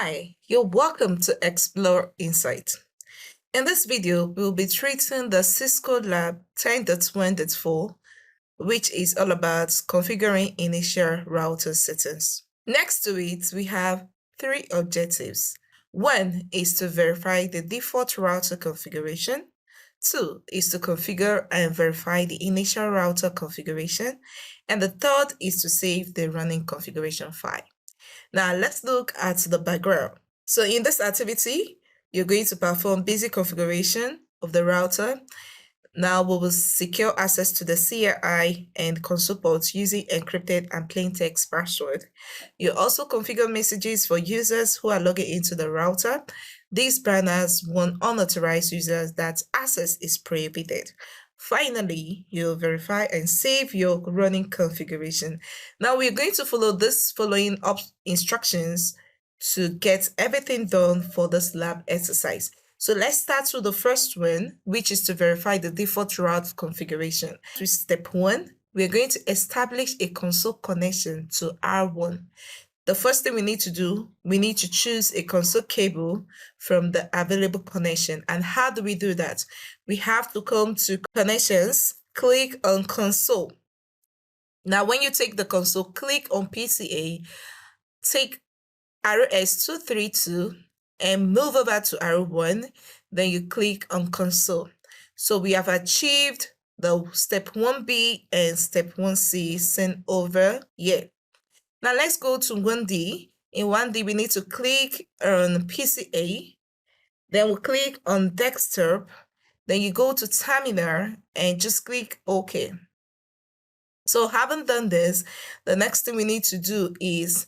Hi, you're welcome to Explore Insight. In this video, we'll be treating the Cisco Lab 10.1.4, which is all about configuring initial router settings. Next to it, we have three objectives. One is to verify the default router configuration. Two is to configure and verify the initial router configuration. And the third is to save the running configuration file. Now let's look at the background. So in this activity, you're going to perform basic configuration of the router. Now we will secure access to the CLI and console ports using encrypted and plain text password. You also configure messages for users who are logging into the router. These banners warn unauthorized users that access is prohibited. Finally, you'll verify and save your running configuration. Now we're going to follow this following up instructions to get everything done for this lab exercise. So let's start with the first one, which is to verify the default route configuration. With step one, we're going to establish a console connection to R1. The first thing we need to do, we need to choose a console cable from the available connection. And how do we do that? We have to come to connections, click on console. Now, when you take the console, click on PCA, take RS232 and move over to R1. Then you click on console. So we have achieved the step 1B and step 1C sent over here. Now let's go to 1D. In 1D, we need to click on PCA. Then we'll click on desktop. Then you go to terminal and just click OK. So having done this, the next thing we need to do is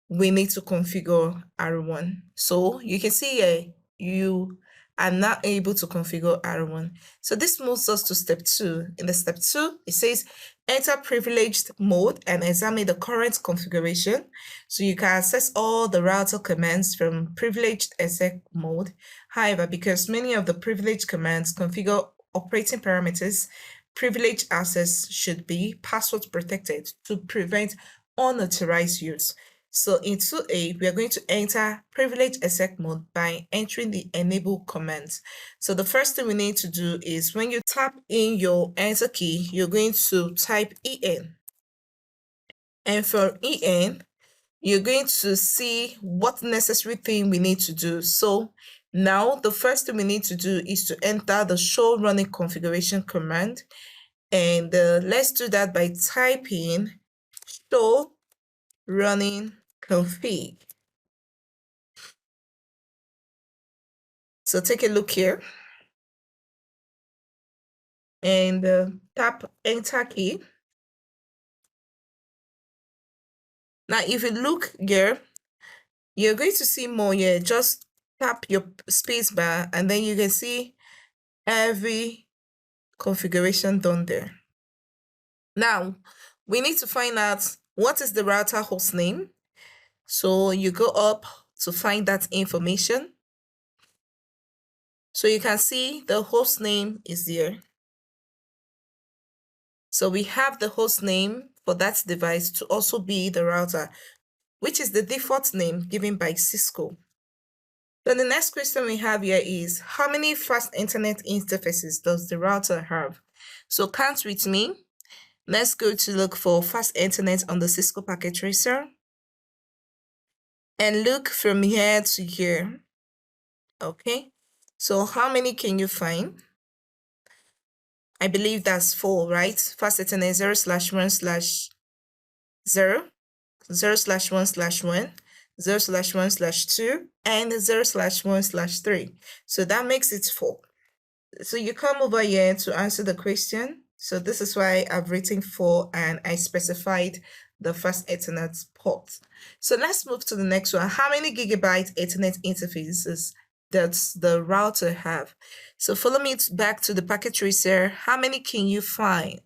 we need to configure R1. So you can see here, you are not able to configure R1. So this moves us to step 2. In the step 2, it says enter privileged mode and examine the current configuration. So you can access all the router commands from privileged exec mode. However, because many of the privileged commands configure operating parameters, privileged access should be password protected to prevent unauthorized use. So in 2A, we are going to enter privileged exec mode by entering the enable command. So the first thing we need to do is when you tap in your enter key, you're going to type EN. And for EN, you're going to see what necessary thing we need to do. So now the first thing we need to do is to enter the show running configuration command. And let's do that by typing show running config. So take a look here and tap enter key. Now if you look here, you're going to see more here. Just tap your space bar and then you can see every configuration done there. Now we need to find out what is the router host name. So you go up to find that information. So you can see the host name is here. So we have the host name for that device to also be the router, which is the default name given by Cisco. Then the next question we have here is, how many fast internet interfaces does the router have? So count with me. Let's go to look for fast internet on the Cisco packet tracer. And look from here to here. Okay. So how many can you find? I believe that's 4, right? Fast internet 0/1/0, 0/1/1, 0/1/2, and 0/1/3. So that makes it 4. So you come over here to answer the question. So this is why I've written 4 and I specified the fast Ethernet port. So let's move to the next one. How many gigabyte Ethernet interfaces does the router have? So follow me back to the packet tracer. How many can you find?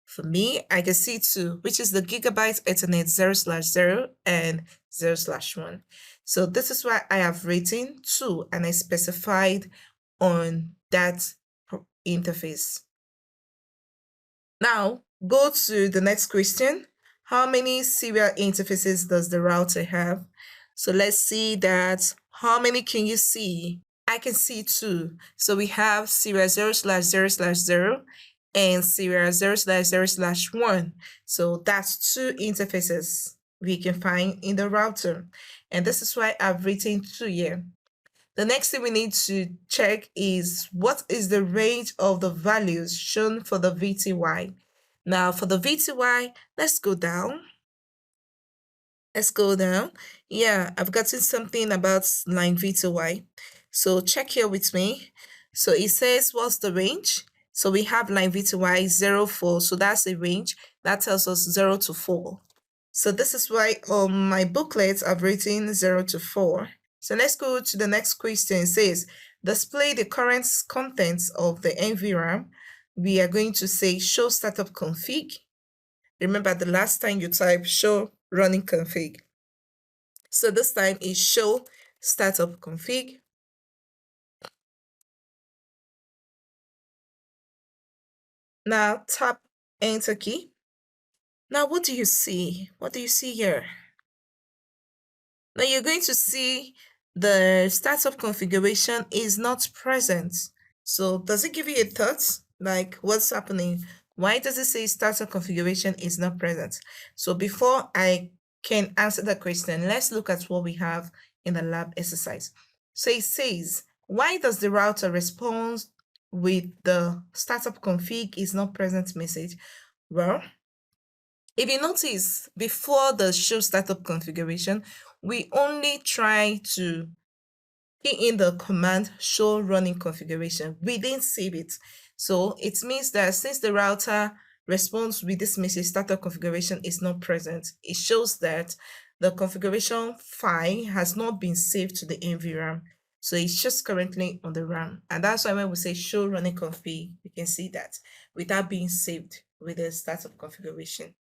For me, I can see 2, which is the gigabyte Ethernet 0/0 and 0/1. So this is why I have written 2 and I specified on that interface. Now go to the next question. How many serial interfaces does the router have? So let's see that. How many can you see? I can see 2. So we have serial 0/0/0 and serial 0/0/1. So that's 2 interfaces we can find in the router. And this is why I've written 2 here. The next thing we need to check is what is the range of the values shown for the VTY. Now for the VTY, let's go down. Let's go down. Yeah, I've gotten something about line VTY. So check here with me. So it says what's the range? So we have line VTY 0, 4. So that's a range. That tells us 0 to 4. So this is why on my booklet I've written 0 to 4. So let's go to the next question. It says, display the current contents of the NVRAM. We are going to say show startup config. Remember the last time you type show running config. So this time is show startup config. Now tap enter key. Now what do you see? What do you see here? Now you're going to see the startup configuration is not present. So does it give you a thought? Like what's happening? Why does it say startup configuration is not present? So before I can answer the question, let's look at what we have in the lab exercise. So it says, why does the router respond with the startup config is not present message? Well, if you notice, before the show startup configuration, we only try to key in the command show running configuration. We didn't save it. So it means that since the router responds with this message, startup configuration is not present, it shows that the configuration file has not been saved to the NVRAM. So it's just currently on the RAM. And that's why when we say show running config, you can see that without being saved with the startup configuration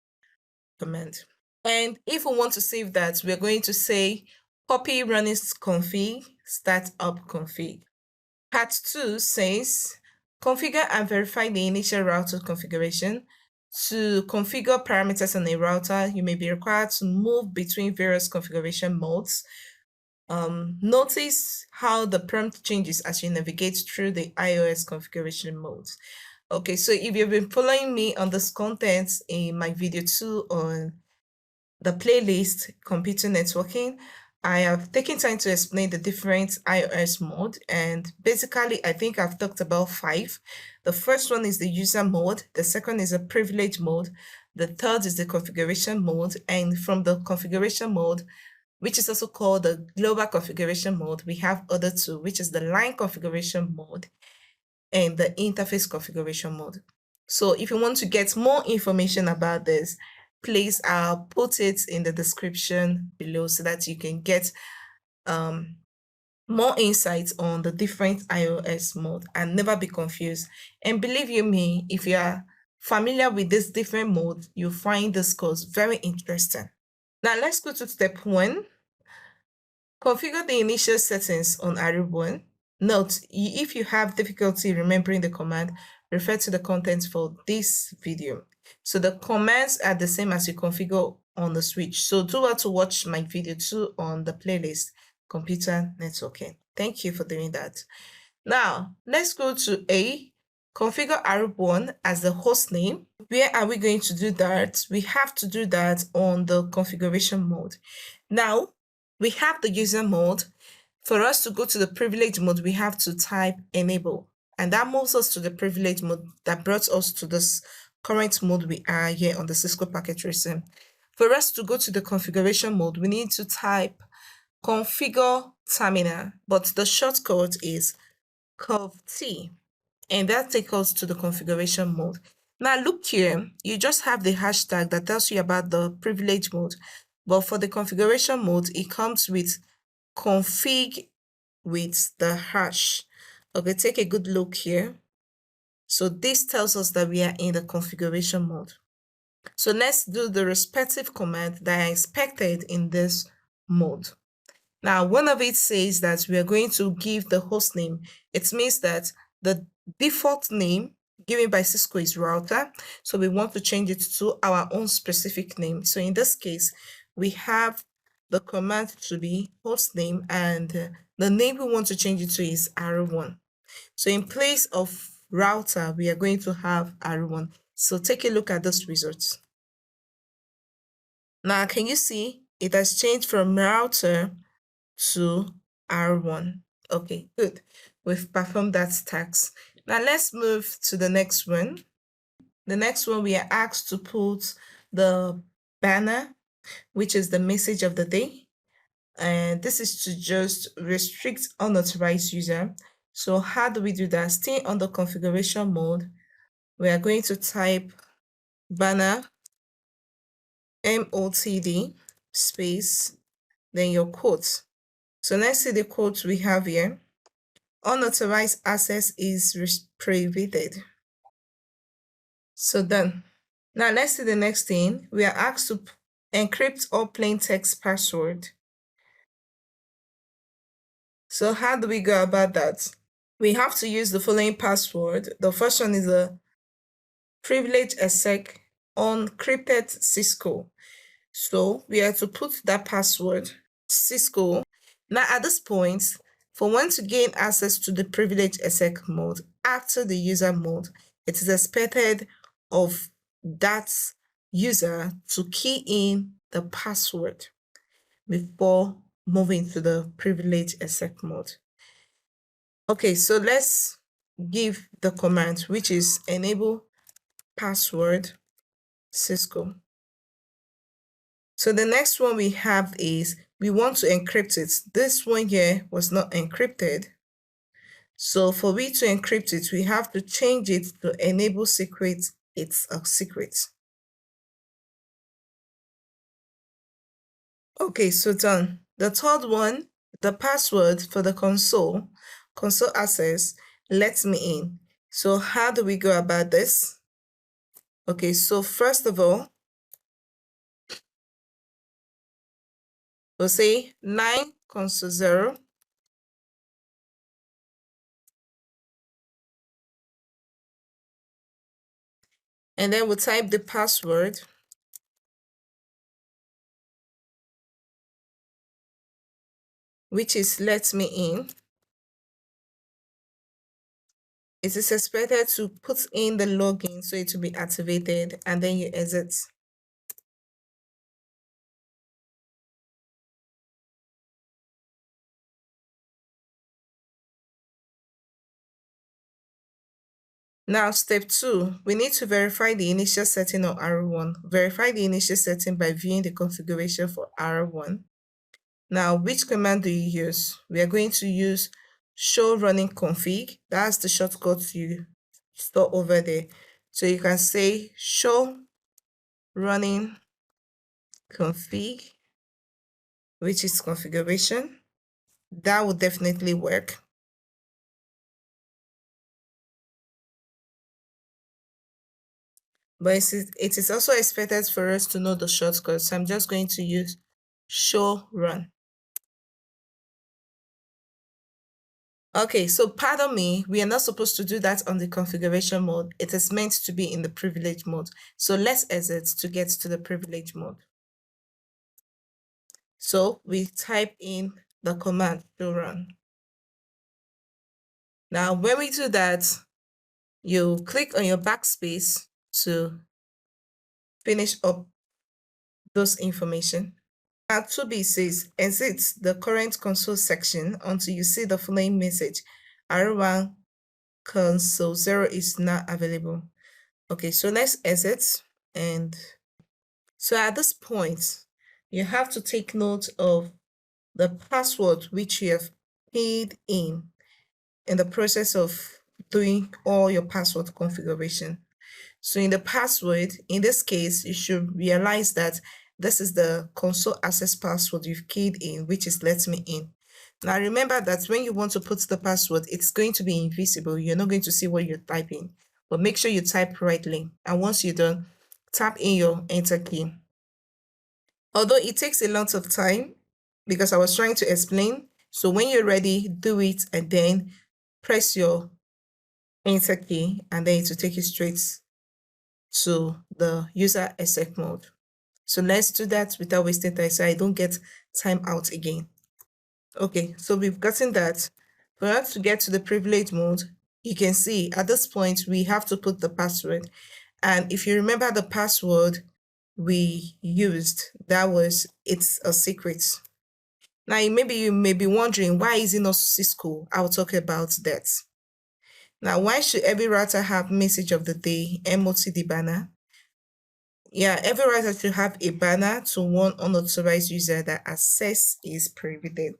command. And if we want to save that, we're going to say copy running config, start up config. Part 2 says configure and verify the initial router configuration. To configure parameters on a router, you may be required to move between various configuration modes. Notice how the prompt changes as you navigate through the iOS configuration modes. Okay, so if you've been following me on this content in my video 2 on the playlist computer networking, I have taken time to explain the different iOS mode, and basically I think I've talked about 5. The first one is the user mode, the second is a privilege mode, the third is the configuration mode, and from the configuration mode, which is also called the global configuration mode, we have other 2, which is the line configuration mode and the interface configuration mode. So if you want to get more information about this, please I'll put it in the description below so that you can get more insights on the different iOS mode and never be confused. And believe you me, if you are familiar with this different mode, you'll find this course very interesting. Now let's go to step 1. Configure the initial settings on array 1. Note, if you have difficulty remembering the command, refer to the contents for this video. So the commands are the same as you configure on the switch. So do well to watch my video 2 on the playlist, computer networking. Thank you for doing that. Now, let's go to A, configure array 1 as the host name. Where are we going to do that? We have to do that on the configuration mode. Now, we have the user mode. For us to go to the privilege mode, we have to type enable, and that moves us to the privilege mode that brought us to this current mode we are here on the Cisco packet tracing. For us to go to the configuration mode, we need to type configure terminal, but the shortcut is conft, and that takes us to the configuration mode. Now look here, you just have the hashtag that tells you about the privilege mode, but for the configuration mode, it comes with config with the hash. Okay, take a good look here. So this tells us that we are in the configuration mode. So let's do the respective command that are expected in this mode. Now, one of it says that we are going to give the host name. It means that the default name given by Cisco is router. So we want to change it to our own specific name. So in this case, we have the command to be hostname, and the name we want to change it to is R1. So in place of router, we are going to have R1. So take a look at those results. Now, can you see it has changed from router to R1? Okay, good. We've performed that task. Now let's move to the next one. The next one, we are asked to put the banner, which is the message of the day. And this is to just restrict unauthorized user. So how do we do that? Stay on the configuration mode. We are going to type banner MOTD space, then your quote. So let's see the quote we have here. Unauthorized access is prohibited. So done. Now let's see the next thing. We are asked to encrypt all plain text password. So how do we go about that? We have to use the following password. The first one is a privilege exec encrypted Cisco. So we are to put that password, Cisco. Now at this point, for one to gain access to the privilege exec mode after the user mode, it is expected of that user to key in the password before moving to the privilege exec mode. Okay, so let's give the command, which is enable password Cisco. So the next one we have is we want to encrypt it. This one here was not encrypted. So for we to encrypt it, we have to change it to enable secret. It's a secret. Okay, so done. The third one, the password for the console access lets me in. So how do we go about this? Okay, so first of all, we'll say 9 console 0. And then we'll type the password. Which is let me in. It is expected to put in the login so it will be activated, and then you exit. Now, step 2, we need to verify the initial setting of R1. Verify the initial setting by viewing the configuration for R1. Now, which command do you use? We are going to use show running config. That's the shortcut you store over there. So you can say show running config, which is configuration. That would definitely work. But it is also expected for us to know the shortcut. So I'm just going to use show run. Okay, so pardon me, we are not supposed to do that on the configuration mode. It is meant to be in the privilege mode. So let's exit to get to the privilege mode. So we type in the command show run. Now, when we do that, you click on your backspace to finish up those information. Now 2B says exit the current console section until you see the following message. R1 console 0 is not available. Okay, so let's exit. And so at this point, you have to take note of the password which you have keyed in the process of doing all your password configuration. So in the password, in this case, you should realize that this is the console access password you've keyed in, which is let me in. Now remember that when you want to put the password, it's going to be invisible. You're not going to see what you're typing, but make sure you type rightly. And once you're done, tap in your enter key. Although it takes a lot of time because I was trying to explain. So when you're ready, do it and then press your enter key, and then it will take you straight to the user exec mode. So let's do that without wasting time so I don't get time out again. Okay, so we've gotten that. For us to get to the privilege mode, you can see at this point we have to put the password. And if you remember the password we used, that was it's a secret. Now, maybe you may be wondering, why is it not Cisco? I'll talk about that. Now, why should every router have message of the day, MOTD banner? Yeah, every router should have a banner to warn unauthorized user that access is prohibited.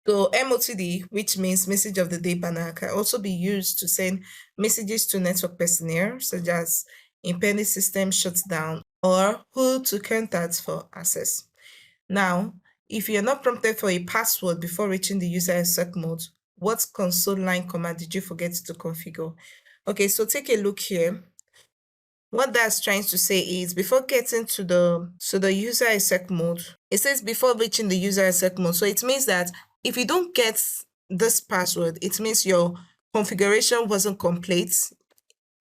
So MOTD, which means message of the day banner, can also be used to send messages to network personnel, such as impending system shuts down or who to contact for access. Now, if you're not prompted for a password before reaching the user exec mode, what console line command did you forget to configure? Okay, so take a look here. What that's trying to say is before getting to the user exec mode, it says before reaching the user exec mode. So it means that if you don't get this password, it means your configuration wasn't complete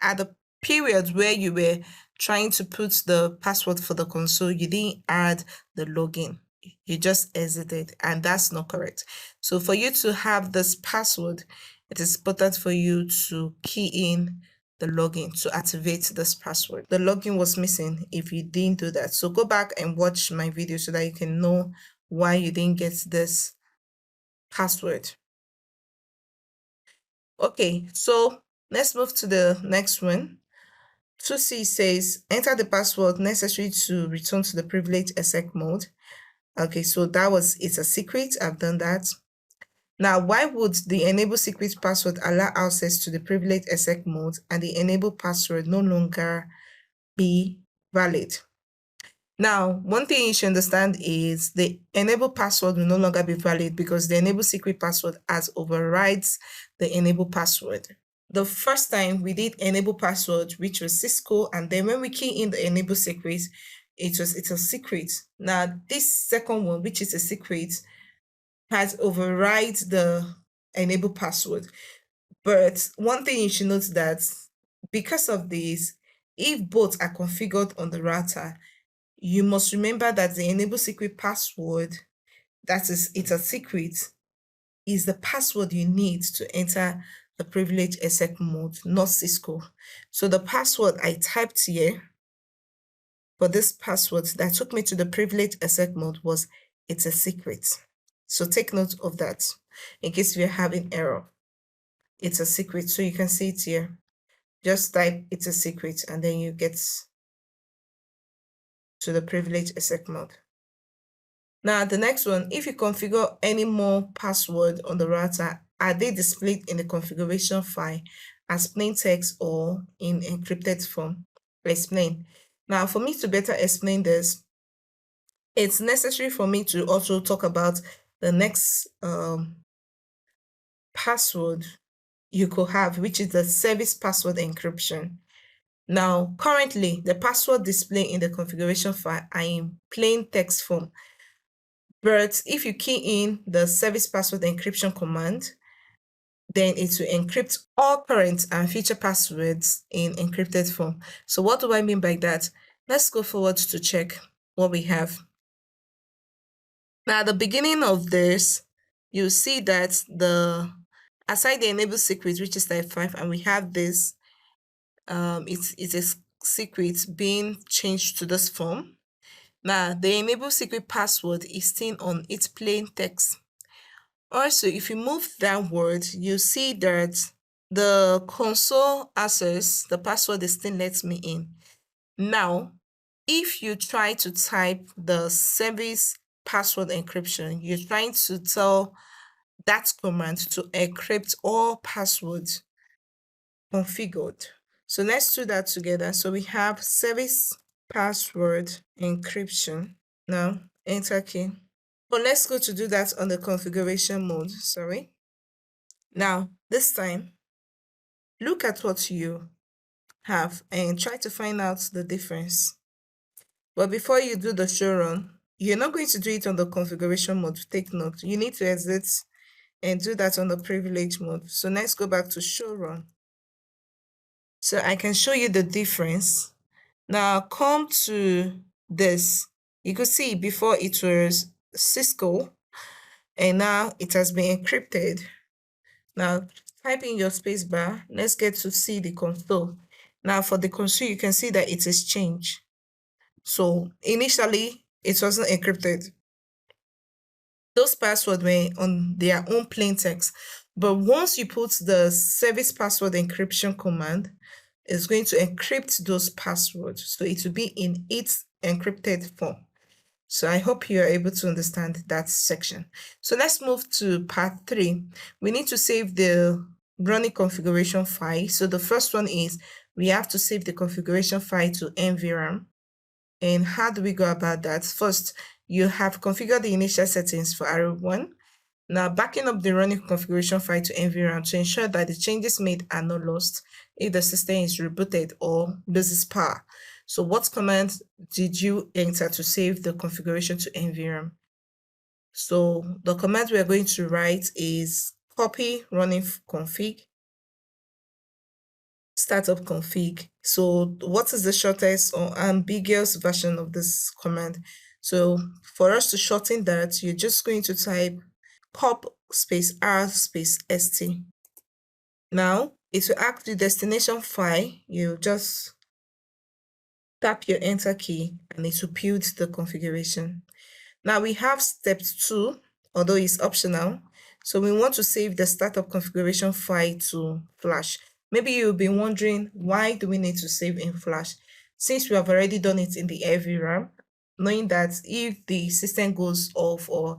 at the period where you were trying to put the password for the console. You didn't add the login. You just exited, and that's not correct. So for you to have this password, it is important for you to key in the login to activate this password. The login was missing if you didn't do that. So go back and watch my video so that you can know why you didn't get this password. Okay, so let's move to the next one. 2C says, enter the password necessary to return to the privileged exec mode. Okay, so it's a secret. I've done that. Now, why would the enable secret password allow access to the privileged exec mode and the enable password no longer be valid? Now, one thing you should understand is the enable password will no longer be valid because the enable secret password has overrides the enable password. The first time we did enable password, which was Cisco, and then when we key in the enable secret, it's a secret. Now, this second one, which is a secret, has override the enable password. But one thing you should note that because of this, if both are configured on the router, you must remember that the enable secret password, it's a secret, is the password you need to enter the privileged exec mode, not Cisco. So the password I typed here for this password that took me to the privileged exec mode was it's a secret. So take note of that in case you're having error. It's a secret, so you can see it here. Just type it's a secret and then you get to the privileged exec mode. Now, the next one, if you configure any more password on the router, are they displayed in the configuration file as plain text or in encrypted form? Explain. Now, for me to better explain this, it's necessary for me to also talk about the next password you could have, which is the service password encryption. Now, currently, the password displayed in the configuration file are in plain text form. But if you key in the service password encryption command, then it will encrypt all current and future passwords in encrypted form. So what do I mean by that? Let's go forward to check what we have. Now, at the beginning of this, you see that aside the enable secret, which is type 5, and we have this, it's a secret being changed to this form. Now, the enable secret password is still on its plain text. Also, if you move downward, you see that the console access, the password is still lets me in. Now, if you try to type the service password encryption, you're trying to tell that command to encrypt all passwords configured. So let's do that together. So we have service password encryption. Now, enter key. But let's go to do that on the configuration mode, sorry. Now, this time, look at what you have and try to find out the difference. But before you do the show run, you're not going to do it on the configuration mode. Take note, you need to exit and do that on the privilege mode. So let's go back to show run. So I can show you the difference. Now come to this. You could see before it was Cisco, and now it has been encrypted. Now, type in your space bar. Let's get to see the console. Now, for the console, you can see that it is changed. So, initially, it wasn't encrypted. Those passwords were on their own plain text. But once you put the service password encryption command, it's going to encrypt those passwords. So it will be in its encrypted form. So I hope you are able to understand that section. So let's move to part 3. We need to save the running configuration file. So the first one is we have to save the configuration file to NVRAM. And how do we go about that? First, you have configured the initial settings for arrow1. Now, backing up the running configuration file to NVRAM to ensure that the changes made are not lost if the system is rebooted or loses power. So what command did you enter to save the configuration to NVRAM? So the command we are going to write is copy running config, startup config. So what is the shortest or ambiguous version of this command? So for us to shorten that, you're just going to type pop space r space st. Now it will ask the destination file. You just tap your enter key and it will build the configuration. Now we have step 2, although it's optional. So we want to save the startup configuration file to flash. Maybe you'll be wondering, why do we need to save in flash? Since we have already done it in the NVRAM, knowing that if the system goes off or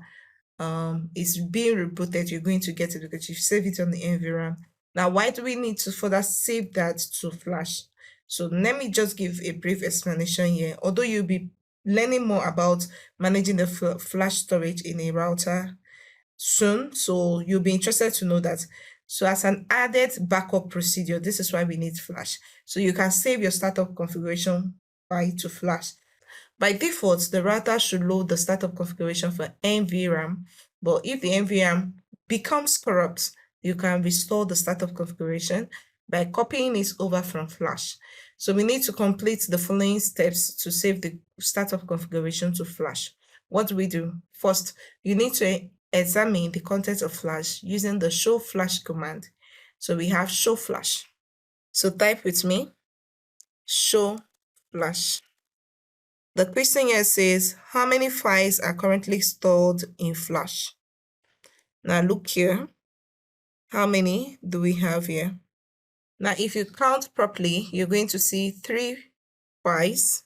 is being rebooted, you're going to get it because you save it on the NVRAM. Now, why do we need to further save that to flash? So let me just give a brief explanation here. Although you'll be learning more about managing the flash storage in a router soon, so you'll be interested to know that. So as an added backup procedure, this is why we need flash. So you can save your startup configuration file to flash. By default, the router should load the startup configuration for NVRAM, but if the NVRAM becomes corrupt, you can restore the startup configuration by copying it over from flash. So we need to complete the following steps to save the startup configuration to flash. What do we do? First, you need to examine the content of flash using the show flash command. So we have show flash. So type with me, show flash. The question here says, how many files are currently stored in flash? Now look here. How many do we have here? Now, if you count properly, you're going to see 3 files.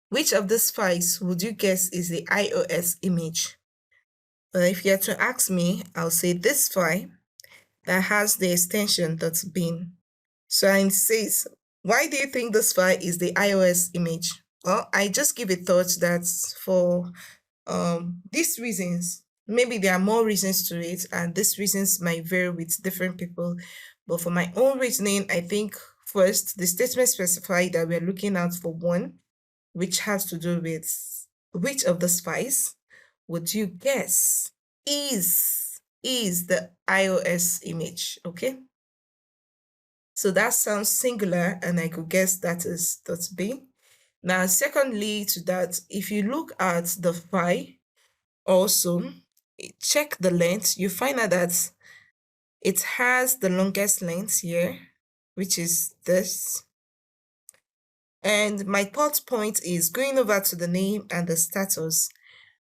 Which of these files would you guess is the iOS image? If you had to ask me, I'll say this file that has the extension .bin. So it says, why do you think this file is the iOS image? Well, I just give a thought that for these reasons, maybe there are more reasons to it, and these reasons might vary with different people. But for my own reasoning, I think first, the statement specified that we're looking out for one, which has to do with which of the spies would you guess is the iOS image, okay? So that sounds singular, and I could guess that is .b. Now, secondly to that, if you look at the file, also check the length, you find out that it has the longest length here, which is this. And my third point is going over to the name and the status.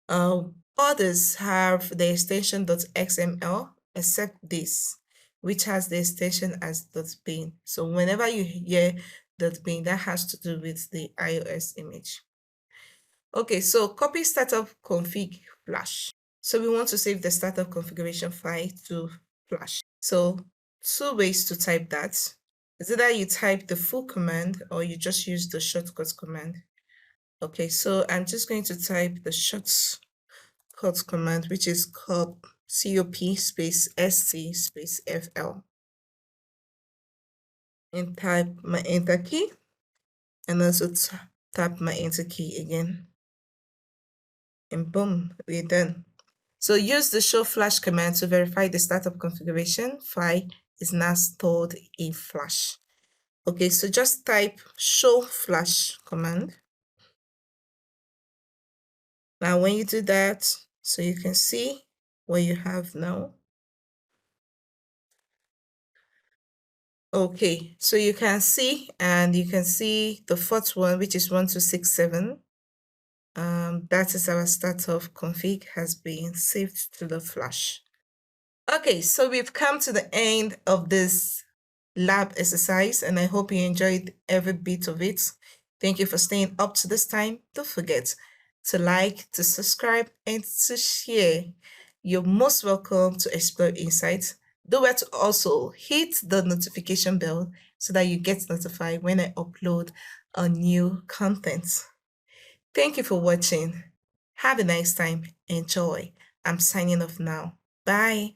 Others have the extension .xml except this, which has the extension as .bin. So whenever you hear .bin, that has to do with the iOS image. Okay, so copy startup config flash. So we want to save the startup configuration file to flash. So 2 ways to type that. Is either you type the full command or you just use the shortcut command. Okay, so I'm just going to type the shortcut command, which is cop space st space fl, and type my enter key, and also tap my enter key again, and boom, we're done. So use the show flash command to verify the startup configuration file is now stored in flash. Okay, so just type show flash command. Now, when you do that, so you can see what you have now. Okay, so you can see, and you can see the fourth one, which is 1267. That is our start of config has been saved to the flash. Okay, so we've come to the end of this lab exercise, and I hope you enjoyed every bit of it. Thank you for staying up to this time. Don't forget to like, to subscribe, and to share. You're most welcome to Explore Insights. Don't forget to also hit the notification bell so that you get notified when I upload a new content. Thank you for watching. Have a nice time. Enjoy. I'm signing off now. Bye.